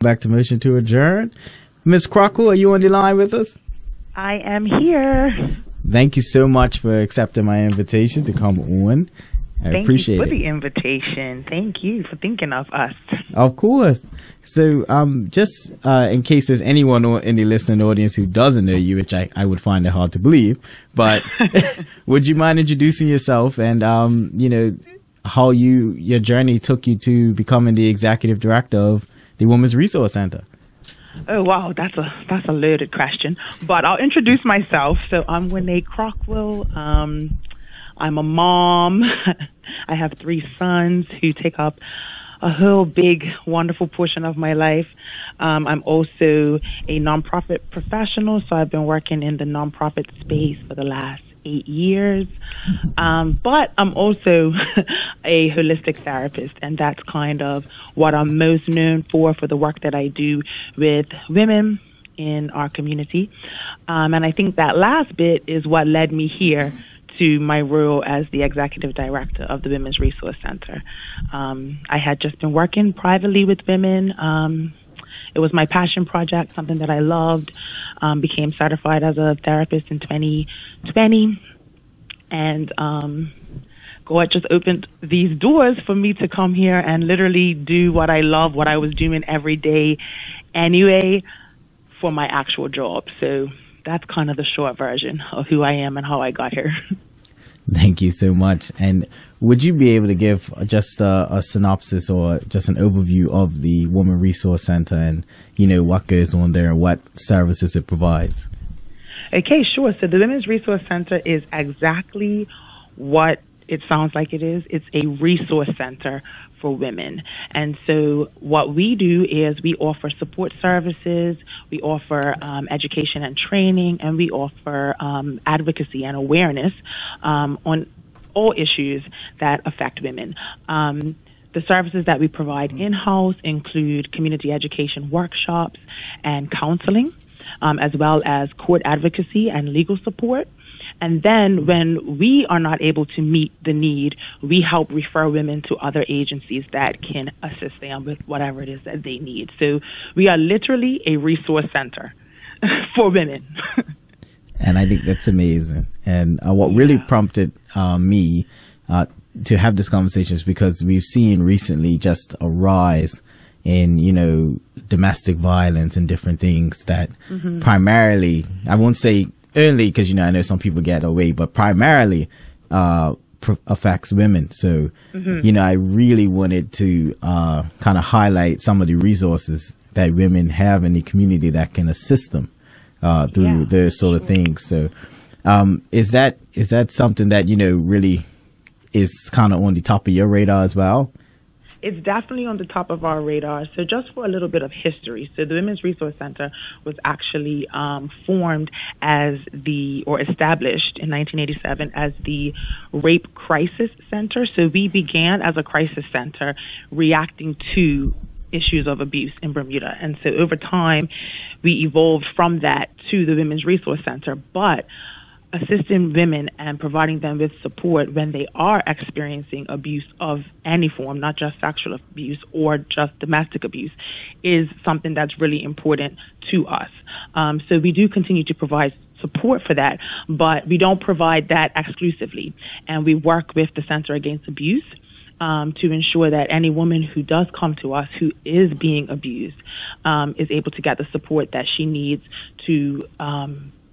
Back to motion to adjourn. Ms. Crockle, are you on the line with us? I am here. Thank you so much for accepting my invitation to come on. I appreciate it. Thank you for the invitation. Thank you for thinking of us. Of course. So just in case there's anyone in the listening audience who doesn't know you, which I would find it hard to believe, but would you mind introducing yourself and, how your journey took you to becoming the executive director of the Women's Resource Center? Oh, wow. That's a loaded question, but I'll introduce myself. So I'm Winnie Crockwell. I'm a mom. I have 3 sons who take up a whole big, wonderful portion of my life. I'm also a nonprofit professional, so I've been working in the nonprofit space for the last 8 years. But I'm also a holistic therapist, and that's kind of what I'm most known for the work that I do with women in our community. And I think that last bit is what led me here to my role as the executive director of the Women's Resource Center. I had just been working privately with women. It was my passion project, something that I loved. Became certified as a therapist in 2020. And God just opened these doors for me to come here and literally do what I love, what I was doing every day anyway, for my actual job. So that's kind of the short version of who I am and how I got here. Thank you so much. And would you be able to give just a synopsis or just an overview of the Women Resource Center and, what goes on there and what services it provides? Okay, sure. So the Women's Resource Center is exactly what it sounds like it is. It's a resource center for women. And so what we do is we offer support services, we offer education and training, and we offer advocacy and awareness on all issues that affect women. The services that we provide in-house include community education workshops and counseling, as well as court advocacy and legal support. And then when we are not able to meet the need, we help refer women to other agencies that can assist them with whatever it is that they need. So we are literally a resource center for women. And I think that's amazing. And what really prompted me to have this conversation is because we've seen recently just a rise in, domestic violence and different things that primarily, I won't say only because, I know some people get away, but primarily affects women. So, I really wanted to kind of highlight some of the resources that women have in the community that can assist them through those sort of things. So is that something that, really is kind of on the top of your radar as well? It's definitely on the top of our radar. So just for a little bit of history. So the Women's Resource Center was actually formed or established in 1987 as the Rape Crisis Center. So we began as a crisis center reacting to issues of abuse in Bermuda. And so over time, we evolved from that to the Women's Resource Center. But assisting women and providing them with support when they are experiencing abuse of any form, not just sexual abuse or just domestic abuse, is something that's really important to us. So we do continue to provide support for that, but we don't provide that exclusively. And we work with the Center Against Abuse to ensure that any woman who does come to us who is being abused is able to get the support that she needs to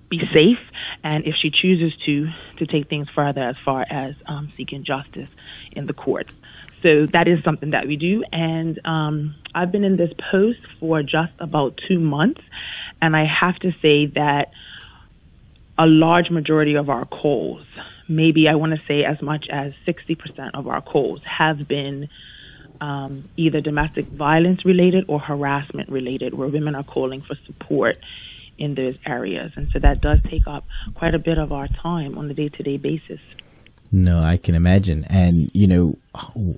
be safe, and if she chooses to take things further as far as seeking justice in the courts. So that is something that we do, and I've been in this post for just about 2 months, and I have to say that a large majority of our calls, maybe I want to say as much as 60% of our calls, have been either domestic violence related or harassment related, where women are calling for support in those areas. And so that does take up quite a bit of our time on a day-to-day basis. No, I can imagine. And,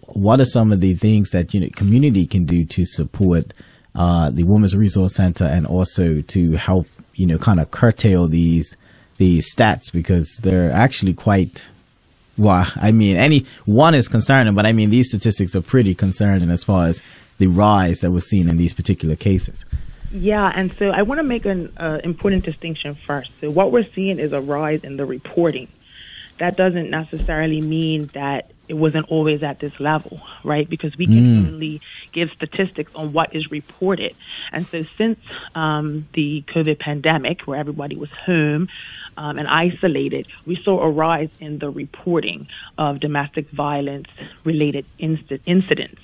what are some of the things that, community can do to support the Women's Resource Center and also to help, kind of curtail these stats, because they're actually quite, any one is concerning, but these statistics are pretty concerning as far as the rise that we're seeing in these particular cases. Yeah, and so I want to make an important distinction first. So what we're seeing is a rise in the reporting. That doesn't necessarily mean that it wasn't always at this level, right? Because we can only give statistics on what is reported. And so since the COVID pandemic, where everybody was home and isolated, we saw a rise in the reporting of domestic violence-related incidents.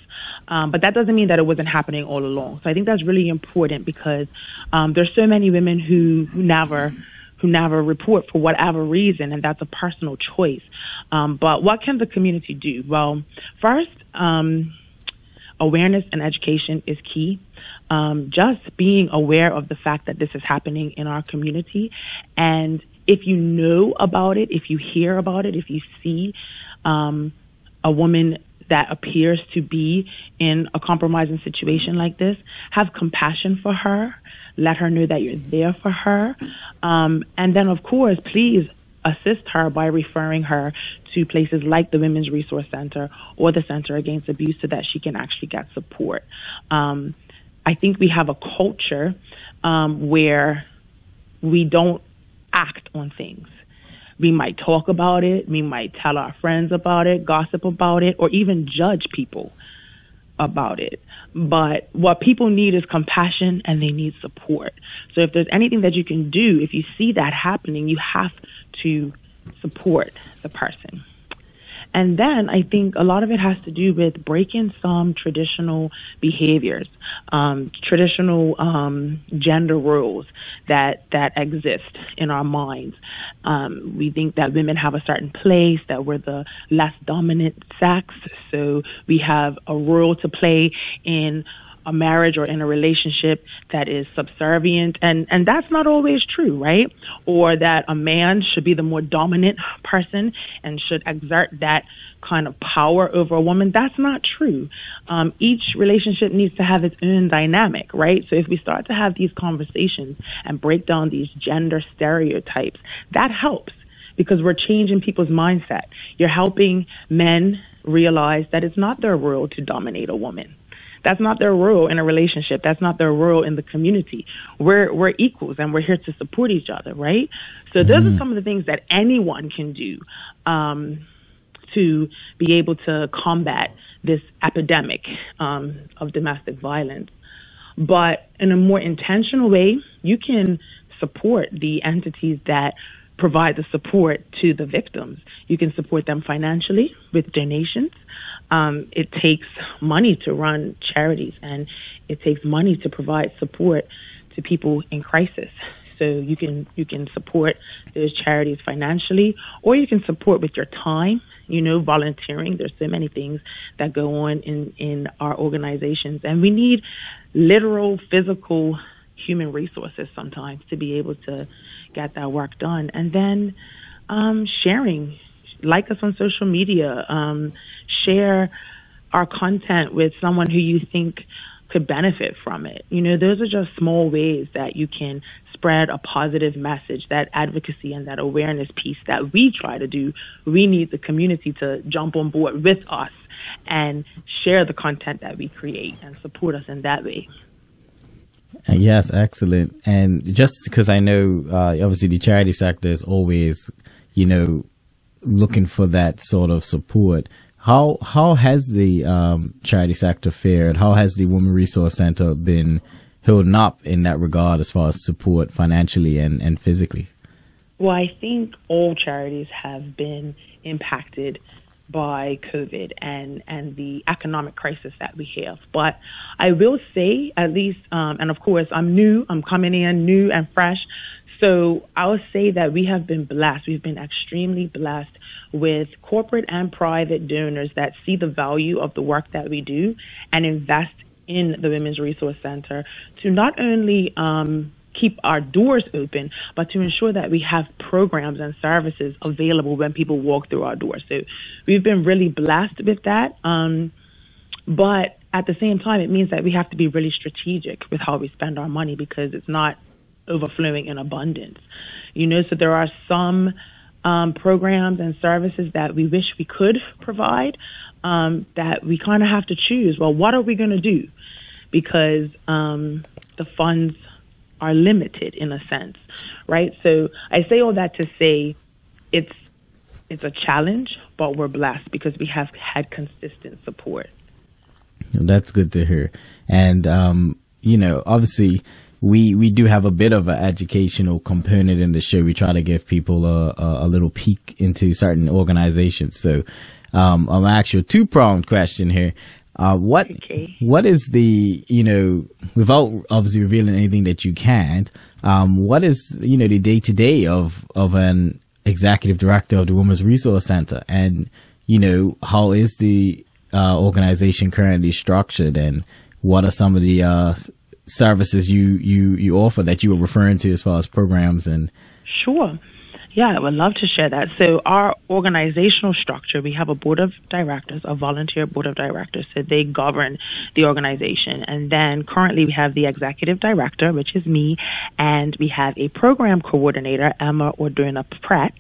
But that doesn't mean that it wasn't happening all along. So I think that's really important because there's so many women who never report for whatever reason, and that's a personal choice. But what can the community do? Well, first, awareness and education is key. Just being aware of the fact that this is happening in our community, and if you know about it, if you hear about it, if you see a woman that appears to be in a compromising situation like this, have compassion for her. Let her know that you're there for her. And then, of course, please assist her by referring her to places like the Women's Resource Center or the Center Against Abuse so that she can actually get support. I think we have a culture where we don't act on things. We might talk about it, we might tell our friends about it, gossip about it, or even judge people about it. But what people need is compassion, and they need support. So if there's anything that you can do, if you see that happening, you have to support the person. And then I think a lot of it has to do with breaking some traditional behaviors, traditional gender roles that exist in our minds. We think that women have a certain place, that we're the less dominant sex, so we have a role to play in a marriage or in a relationship that is subservient, and that's not always true, right? Or that a man should be the more dominant person and should exert that kind of power over a woman. That's not true. Each relationship needs to have its own dynamic, right? So if we start to have these conversations and break down these gender stereotypes, that helps because we're changing people's mindset. You're helping men realize that it's not their role to dominate a woman. That's not their role in a relationship. That's not their role in the community. We're equals, and we're here to support each other, right? So those are some of the things that anyone can do to be able to combat this epidemic of domestic violence. But in a more intentional way, you can support the entities that provide the support to the victims. You can support them financially with donations. It takes money to run charities, and it takes money to provide support to people in crisis. So you can support those charities financially, or you can support with your time, volunteering. There's so many things that go on in our organizations, and we need literal, physical human resources sometimes to be able to get that work done. And then sharing. Like us on social media, share our content with someone who you think could benefit from it. Those are just small ways that you can spread a positive message, that advocacy and that awareness piece that we try to do. We need the community to jump on board with us and share the content that we create and support us in that way. Yes, excellent. And just because I know, obviously the charity sector is always, looking for that sort of support. How has the charity sector fared? How has the Women Resource Center been holding up in that regard as far as support financially and physically? Well, I think all charities have been impacted by COVID and the economic crisis that we have. But I will say, at least, and of course, I'm coming in new and fresh. So I'll say that we have been blessed. We've been extremely blessed with corporate and private donors that see the value of the work that we do and invest in the Women's Resource Center to not only keep our doors open, but to ensure that we have programs and services available when people walk through our doors. So we've been really blessed with that. But at the same time, it means that we have to be really strategic with how we spend our money because it's not overflowing in abundance. So there are some programs and services that we wish we could provide, that we kind of have to choose. Well, what are we going to do? Because the funds are limited in a sense, right? So I say all that to say it's a challenge, but we're blessed because we have had consistent support. That's good to hear. And, obviously we do have a bit of an educational component in the show. We try to give people a little peek into certain organizations. So, I'm actually a two-pronged question here. What is the, without obviously revealing anything that you can't, what is, the day-to-day of an executive director of the Women's Resource Center? And, how is the organization currently structured, and what are some of the services you offer that you were referring to as far as programs? And Sure. Yeah, I would love to share that. So our organizational structure, we have a board of directors, a volunteer board of directors, so they govern the organization. And then currently we have the executive director, which is me, and we have a program coordinator, Emma Orduna Pratt,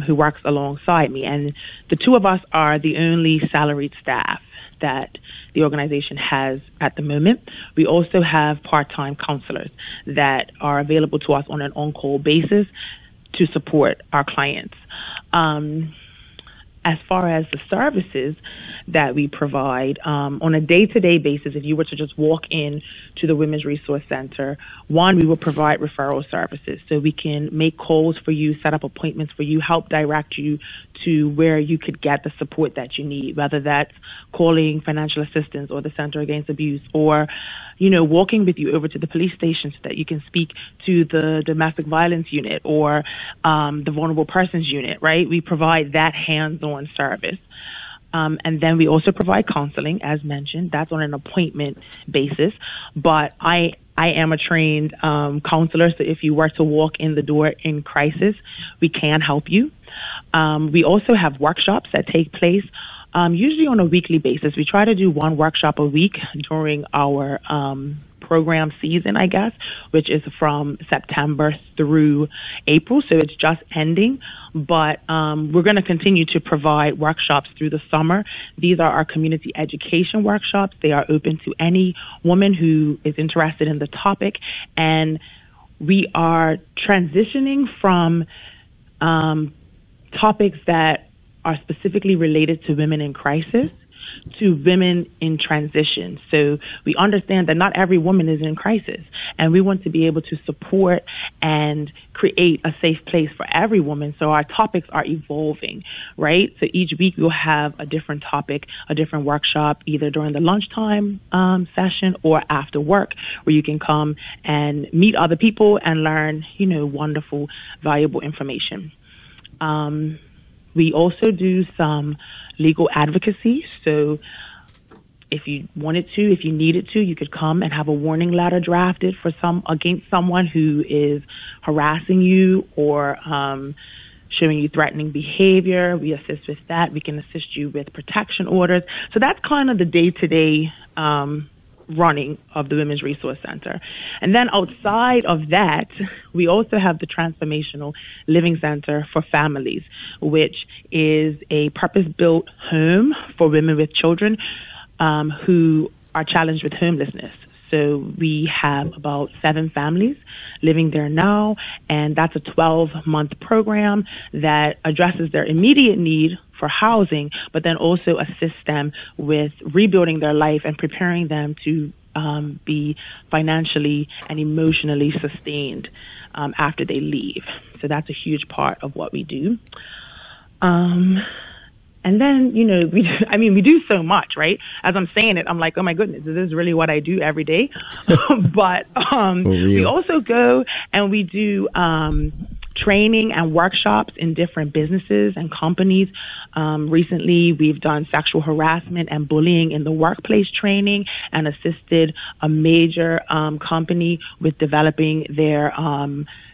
who works alongside me. And the two of us are the only salaried staff that the organization has at the moment. We also have part-time counselors that are available to us on an on-call basis to support our clients. As far as the services that we provide, on a day-to-day basis, if you were to just walk in to the Women's Resource Center, one, we will provide referral services. So we can make calls for you, set up appointments for you, help direct you to where you could get the support that you need, whether that's calling financial assistance or the Center Against Abuse, or walking with you over to the police station so that you can speak to the domestic violence unit or the vulnerable persons unit, right? We provide that hands-on service. And then we also provide counseling, as mentioned. That's on an appointment basis. But I am a trained counselor, so if you were to walk in the door in crisis, we can help you. We also have workshops that take place usually on a weekly basis. We try to do one workshop a week during our program season, I guess, which is from September through April. So it's just ending. But we're going to continue to provide workshops through the summer. These are our community education workshops. They are open to any woman who is interested in the topic. And we are transitioning from topics that are specifically related to women in crisis to women in transition. So we understand that not every woman is in crisis, and we want to be able to support and create a safe place for every woman. So our topics are evolving, right? So each week we'll have a different topic, a different workshop, either during the lunchtime session or after work, where you can come and meet other people and learn, wonderful, valuable information. We also do some legal advocacy. So if you wanted to, if you needed to, you could come and have a warning letter drafted against someone who is harassing you or showing you threatening behavior. We assist with that. We can assist you with protection orders. So that's kind of the day-to-day running of the Women's Resource Center. And then outside of that, we also have the Transformational Living Center for Families, which is a purpose-built home for women with children who are challenged with homelessness. So we have about 7 families living there now, and that's a 12-month program that addresses their immediate need for housing, but then also assists them with rebuilding their life and preparing them to be financially and emotionally sustained after they leave. So that's a huge part of what we do. And then, we do so much, right? As I'm saying it, I'm like, oh my goodness, is this really what I do every day? But we also go and we do training and workshops in different businesses and companies. Recently, we've done sexual harassment and bullying in the workplace training and assisted a major company with developing their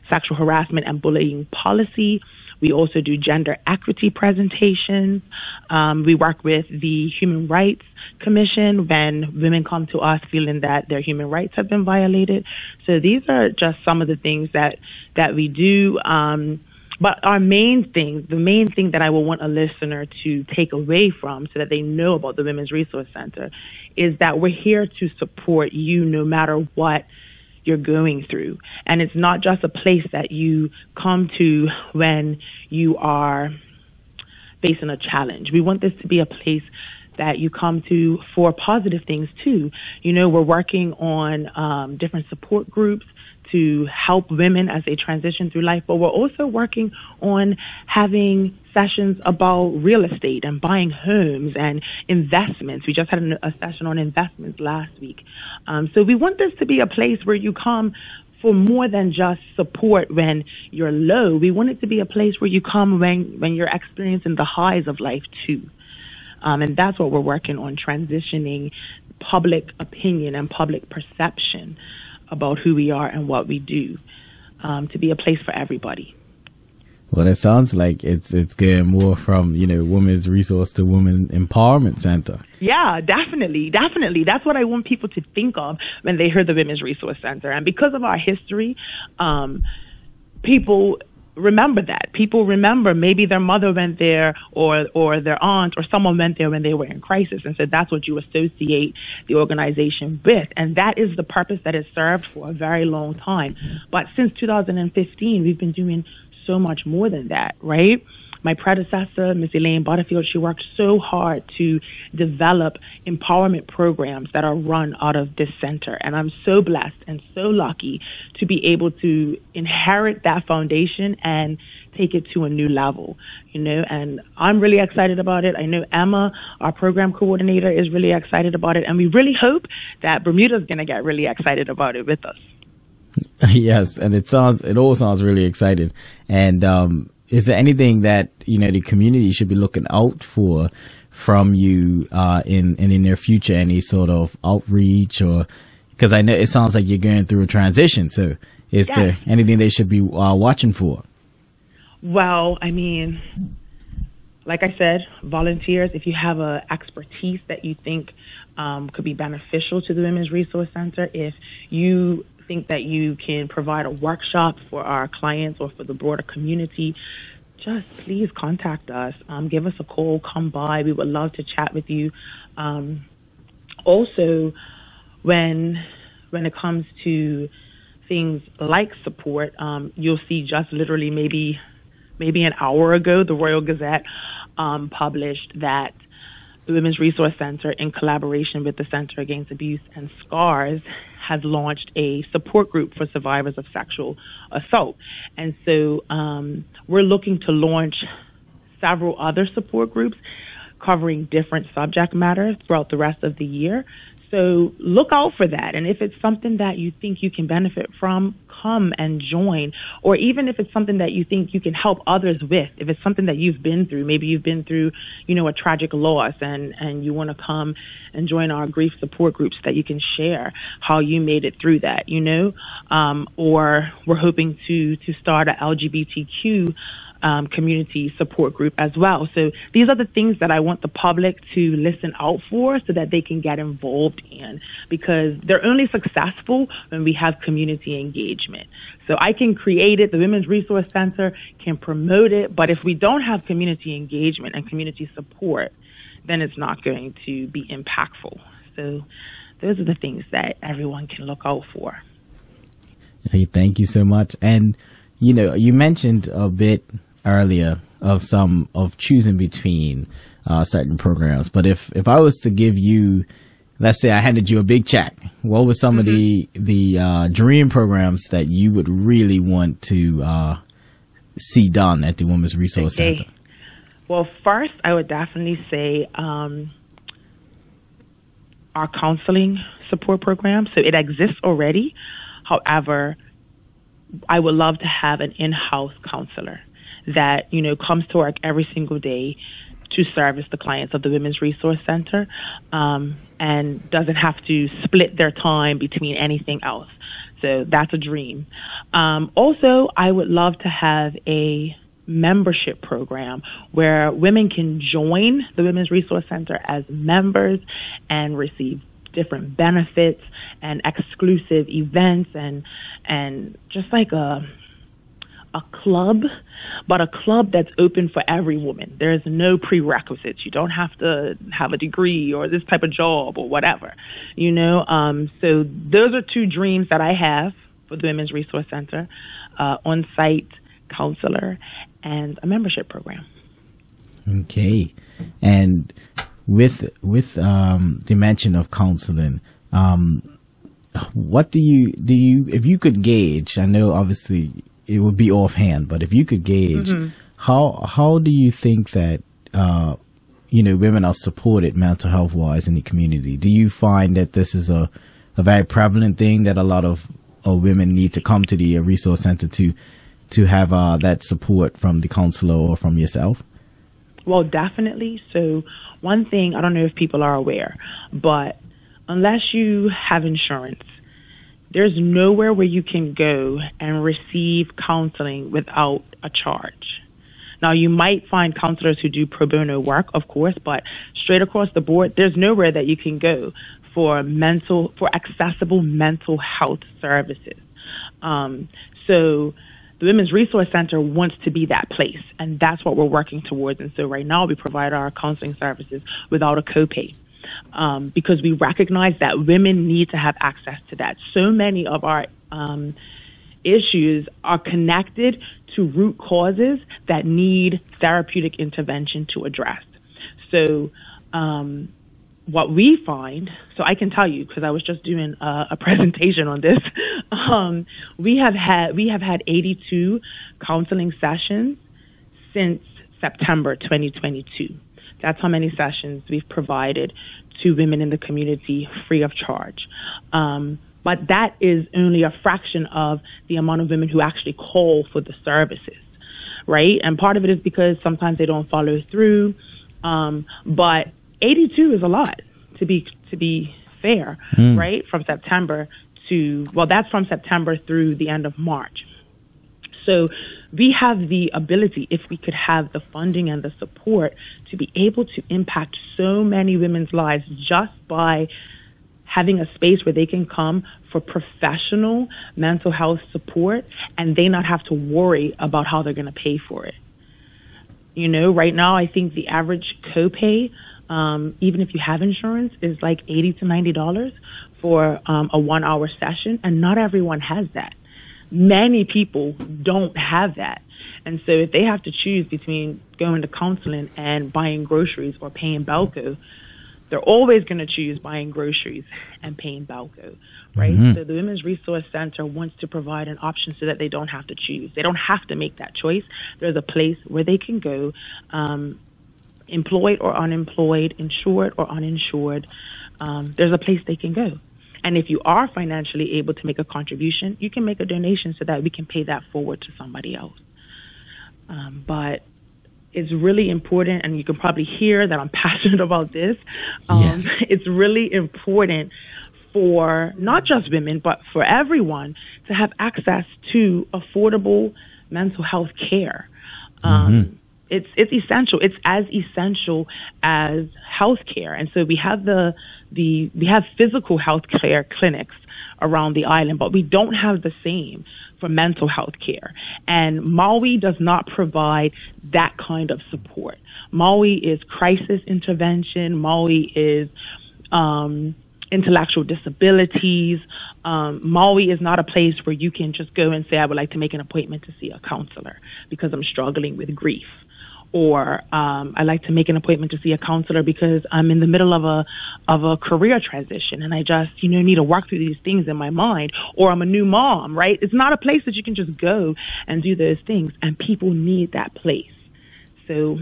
sexual harassment and bullying policy. We also do gender equity presentations. We work with the Human Rights Commission when women come to us feeling that their human rights have been violated. So these are just some of the things that we do. But our main thing, the main thing that I will want a listener to take away from so that they know about the Women's Resource Center is that we're here to support you no matter what you're going through. And it's not just a place that you come to when you are facing a challenge. We want this to be a place that you come to for positive things too. You know, we're working on different support groups to help women as they transition through life, but we're also working on having sessions about real estate and buying homes and investments. We just had a session on investments last week. So we want this to be a place where you come for more than just support when you're low. We want it to be a place where you come when you're experiencing the highs of life too. And that's what we're working on, transitioning public opinion and public perception about who we are and what we do, to be a place for everybody. Well, it sounds like it's going more from, Women's Resource to Women Empowerment Center. Yeah, definitely. That's what I want people to think of when they hear the Women's Resource Center. And because of our history, people remember that. People remember maybe their mother went there or their aunt or someone went there when they were in crisis, and so that's what you associate the organization with. And that is the purpose that it served for a very long time. But since 2015, we've been doing so much more than that, right? My predecessor, Ms. Elaine Butterfield, she worked so hard to develop empowerment programs that are run out of this center. And I'm so blessed and so lucky to be able to inherit that foundation and take it to a new level, and I'm really excited about it. I know Emma, our program coordinator, is really excited about it. And we really hope that Bermuda's going to get really excited about it with us. Yes. And it all sounds really exciting. And, is there anything that, the community should be looking out for from you, in the near future? Any sort of outreach because I know it sounds like you're going through a transition. So is there anything they should be watching for? Well, I mean, like I said, volunteers, if you have a expertise that you think could be beneficial to the Women's Resource Center, if you think that you can provide a workshop for our clients or for the broader community, just please contact us. Give us a call, come by. We would love to chat with you. Also, when it comes to things like support, you'll see just literally maybe an hour ago, the Royal Gazette published that the Women's Resource Center, in collaboration with the Center Against Abuse and Scars, has launched a support group for survivors of sexual assault. And so we're looking to launch several other support groups covering different subject matters throughout the rest of the year. So look out for that. And if it's something that you think you can benefit from, come and join. Or even if it's something that you think you can help others with, if it's something that you've been through, maybe you've been through, a tragic loss and you want to come and join our grief support groups so that you can share how you made it through that, or we're hoping to start a LGBTQ community support group as well. So these are the things that I want the public to listen out for so that they can get involved in, because they're only successful when we have community engagement. So I can create it, the Women's Resource Center can promote it, but if we don't have community engagement and community support, then it's not going to be impactful. So those are the things that everyone can look out for. Hey, thank you so much. And, you mentioned a bit earlier of choosing between certain programs, but if I was to give you, let's say I handed you a big check, what were some of the dream programs that you would really want to see done at the Women's Resource Center? Well, first I would definitely say our counseling support program. So it exists already. However, I would love to have an in-house counselor that, comes to work every single day to service the clients of the Women's Resource Center, and doesn't have to split their time between anything else. So that's a dream. Also, I would love to have a membership program where women can join the Women's Resource Center as members and receive different benefits and exclusive events and just like a a club, but a club that's open for every woman. There's no prerequisites. You don't have to have a degree or this type of job or whatever, you know. So those are two dreams that I have for the Women's Resource Center, on-site counselor and a membership program. Okay. And with the mention of counseling, what do you, if you could gauge, I know obviously it would be offhand, but if you could gauge, how do you think that, women are supported mental health wise in the community? Do you find that this is a very prevalent thing, that a lot of women need to come to the resource center to have that support from the counselor or from yourself? Well, definitely. So one thing, I don't know if people are aware, but unless you have insurance, there's nowhere where you can go and receive counseling without a charge. Now, you might find counselors who do pro bono work, of course, but straight across the board, there's nowhere that you can go for accessible mental health services. So the Women's Resource Center wants to be that place, and that's what we're working towards. And so right now we provide our counseling services without a copay, because we recognize that women need to have access to that. So many of our issues are connected to root causes that need therapeutic intervention to address. So what we find, so I can tell you, because I was just doing a presentation on this, we have had 82 counseling sessions since September 2022. That's how many sessions we've provided to women in the community free of charge. But that is only a fraction of the amount of women who actually call for the services, right? And part of it is because sometimes they don't follow through, but 82 is a lot, to be fair, right? From September that's from September through the end of March. So we have the ability, if we could have the funding and the support, to be able to impact so many women's lives just by having a space where they can come for professional mental health support and they not have to worry about how they're going to pay for it. You know, right now, I think the average copay, even if you have insurance, is like $80 to $90 for a 1 hour session, and not everyone has that. Many people don't have that. And so if they have to choose between going to counseling and buying groceries or paying Balco, they're always going to choose buying groceries and paying Balco, right? So the Women's Resource Center wants to provide an option so that they don't have to choose. They don't have to make that choice. There's a place where they can go, employed or unemployed, insured or uninsured. There's a place they can go. And if you are financially able to make a contribution, you can make a donation so that we can pay that forward to somebody else. But it's really important, and you can probably hear that I'm passionate about this. Yes. It's really important for not just women, but for everyone to have access to affordable mental health care. It's essential. It's as essential as health care. And so we have we have physical health care clinics around the island, but we don't have the same for mental health care. And Maui does not provide that kind of support. Maui is crisis intervention. Maui is intellectual disabilities. Maui is not a place where you can just go and say, I would like to make an appointment to see a counselor because I'm struggling with grief. Or I'd like to make an appointment to see a counselor because I'm in the middle of a career transition and I just, need to work through these things in my mind. Or I'm a new mom, right? It's not a place that you can just go and do those things. And people need that place. So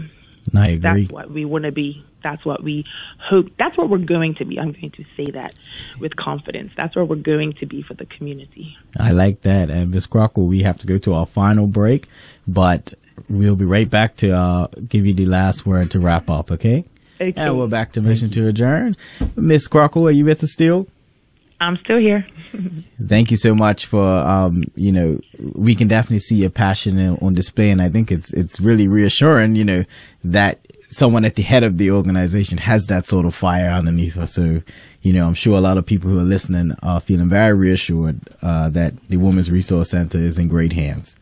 I agree. That's what we want to be. That's what we hope. That's what we're going to be. I'm going to say that with confidence. That's where we're going to be for the community. I like that. And Ms. Crockle, we have to go to our final break, but we'll be right back to give you the last word to wrap up, okay? Okay. And we're back to Mission to Adjourn. Ms. Crockle, are you with us still? I'm still here. Thank you so much for, we can definitely see your passion on display. And I think it's really reassuring, that someone at the head of the organization has that sort of fire underneath her. So, I'm sure a lot of people who are listening are feeling very reassured that the Women's Resource Center is in great hands.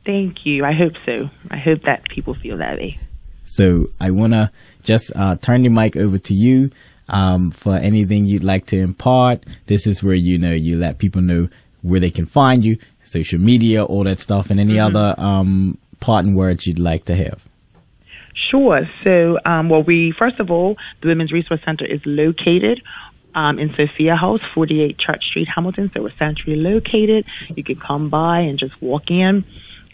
Thank you. I hope so. I hope that people feel that way. So I want to just turn the mic over to you for anything you'd like to impart. This is where, you let people know where they can find you, social media, all that stuff, and any other parting words you'd like to have. Sure. So, first of all, the Women's Resource Center is located in Sophia House, 48 Church Street, Hamilton. So we're centrally located. You can come by and just walk in,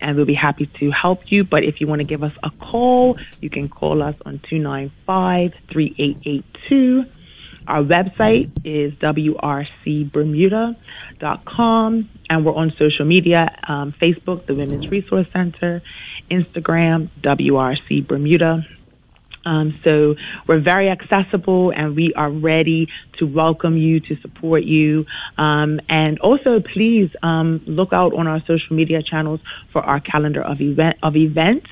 and we'll be happy to help you. But if you want to give us a call, you can call us on 295-3882. Our website is wrcbermuda.com, and we're on social media, Facebook, the Women's Resource Center, Instagram, WRC Bermuda. So we're very accessible, and we are ready to welcome you, to support you. And also, please look out on our social media channels for our calendar of events,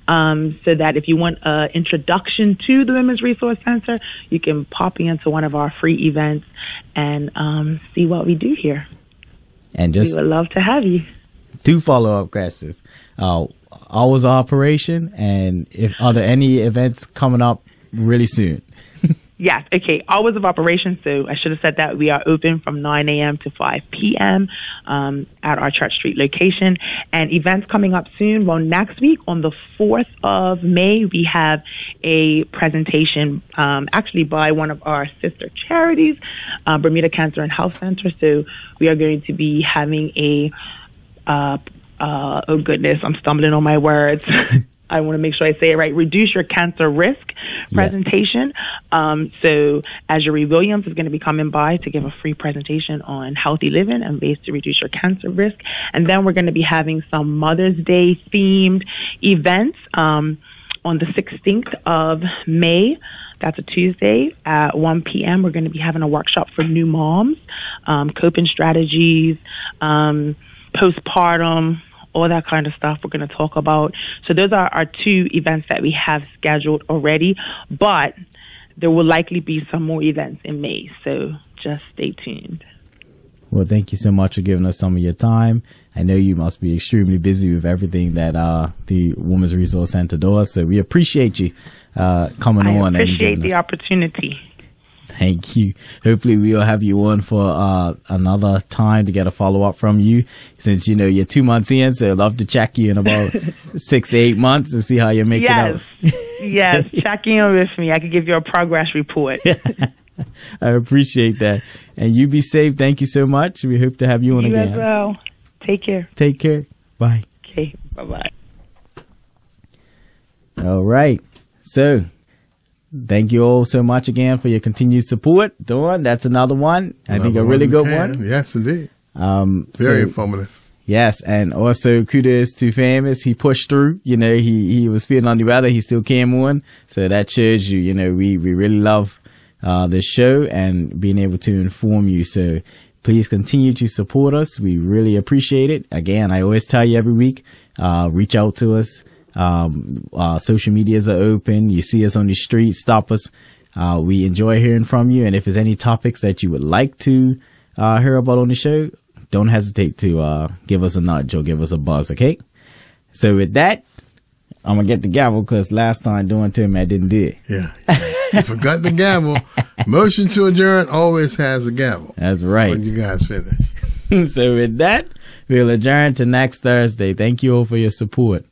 so that if you want an introduction to the Women's Resource Center, you can pop into one of our free events and see what we do here. And we would love to have you. 2 follow-up questions. Hours of operation, and are there any events coming up really soon? Yes. Okay. Hours of operation. So I should have said that we are open from 9 a.m. to 5 p.m. At our Church Street location. And events coming up soon. Well, next week on the 4th of May, we have a presentation actually by one of our sister charities, Bermuda Cancer and Health Center. So we are going to be having a oh goodness, I'm stumbling on my words. I want to make sure I say it right. Reduce your cancer risk presentation. Yes. So Azuri Williams is going to be coming by to give a free presentation on healthy living and ways to reduce your cancer risk. And then we're going to be having some Mother's Day themed events on the 16th of May. That's a Tuesday at 1 p.m. We're going to be having a workshop for new moms, coping strategies, postpartum, all that kind of stuff we're going to talk about. So those are our 2 events that we have scheduled already, but there will likely be some more events in May. So just stay tuned. Well, thank you so much for giving us some of your time. I know you must be extremely busy with everything that the Women's Resource Center does. So we appreciate you coming on. I appreciate the opportunity. Thank you. Hopefully we'll have you on for another time to get a follow-up from you, since you're 2 months in, so I'd love to check you in about 6 to 8 months and see how you're making out. Yes, check in with me. I could give you a progress report. I appreciate that. And you be safe. Thank you so much. We hope to have you on again. You as well. Take care. Take care. Bye. Okay. Bye-bye. All right. So thank you all so much again for your continued support. Dawn, that's another one. I think a really good one. Yes, indeed. Very informative. Yes, and also kudos to Famous. He pushed through. He was feeling under the weather. He still came on. So that shows you, we really love this show and being able to inform you. So please continue to support us. We really appreciate it. Again, I always tell you every week, reach out to us. Social medias are open. You see us on the street, stop us. We enjoy hearing from you. And if there's any topics that you would like to hear about on the show, don't hesitate to give us a nudge or give us a buzz. Okay. So with that, I'm gonna get the gavel, because last time Dawn told me I didn't do it. Yeah, you forgot the gavel. Motion to adjourn always has a gavel. That's right. When you guys finish. So with that, we'll adjourn to next Thursday. Thank you all for your support.